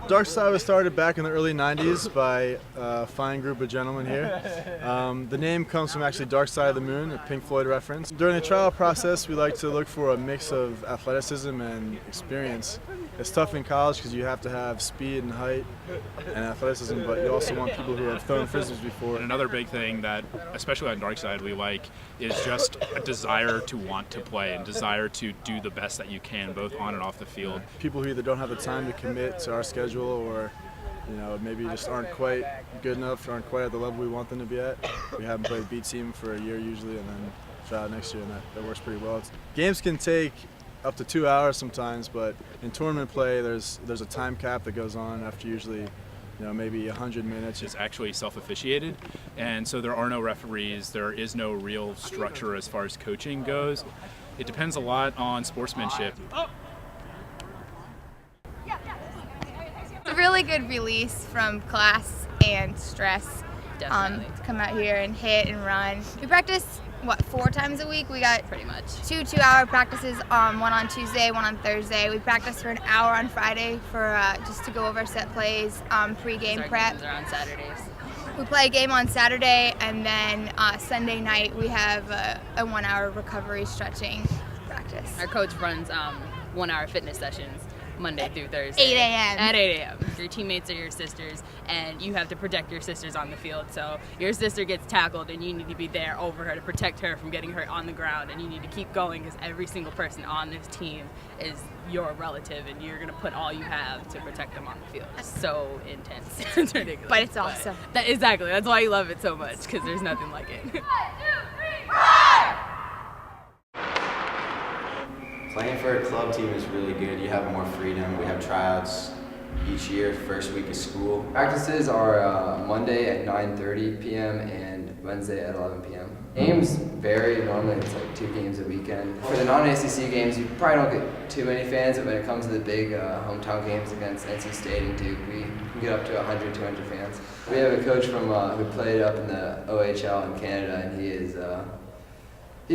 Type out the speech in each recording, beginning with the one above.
Dark Side was started back in the early 90s by a fine group of gentlemen here. The name comes from actually Dark Side of the Moon, a Pink Floyd reference. During the trial process, we like to look for a mix of athleticism and experience. It's tough in college because you have to have speed and height and athleticism, but you also want people who have thrown frisbees before. And another big thing that, especially on Dark Side, we like is just a desire to want to play and desire to do the best that you can, both on and off the field. People who either don't have the time to commit to our schedule or maybe just aren't quite good enough, aren't quite at the level we want them to be at. We have them play B team for a year usually and then try out next year, and that works pretty well. Games can take up to 2 hours sometimes, but in tournament play there's a time cap that goes on after usually maybe 100 minutes. It's actually self-officiated, and so there are no referees, there is no real structure as far as coaching goes. It depends a lot on sportsmanship. It's a really good release from class and stress. Definitely. To come out here and hit and run. We practice, 4 times a week? We got Pretty much. two 2-hour practices, one on Tuesday, one on Thursday. We practice for an hour on Friday for just to go over set plays, pre-game Our prep. games are on Saturdays. We play a game on Saturday, and then Sunday night we have a 1-hour recovery stretching practice. Our coach runs 1-hour fitness sessions Monday through Thursday. 8 a.m. At 8 a.m. Your teammates are your sisters, and you have to protect your sisters on the field. So your sister gets tackled, and you need to be there over her to protect her from getting hurt on the ground, and you need to keep going because every single person on this team is your relative, and you're going to put all you have to protect them on the field. It's so intense. It's ridiculous. But it's awesome. Exactly. That's why you love it so much, because there's nothing like it. Playing for a club team is really good. You have more freedom. We have tryouts each year, first week of school. Practices are Monday at 9:30 p.m. and Wednesday at 11 p.m. Games vary. Normally it's like 2 games a weekend. For the non-ACC games, you probably don't get too many fans, but when it comes to the big hometown games against NC State and Duke, we can get up to 100, 200 fans. We have a coach from who played up in the OHL in Canada, and he's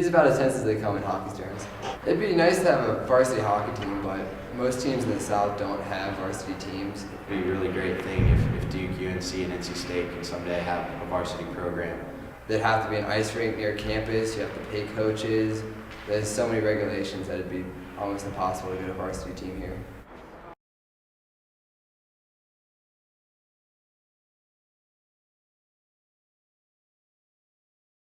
about as tense as they come in hockey terms. It'd be nice to have a varsity hockey team, but most teams in the South don't have varsity teams. It'd be a really great thing if Duke, UNC, and NC State can someday have a varsity program. There'd have to be an ice rink near campus, you have to pay coaches. There's so many regulations that it'd be almost impossible to get a varsity team here.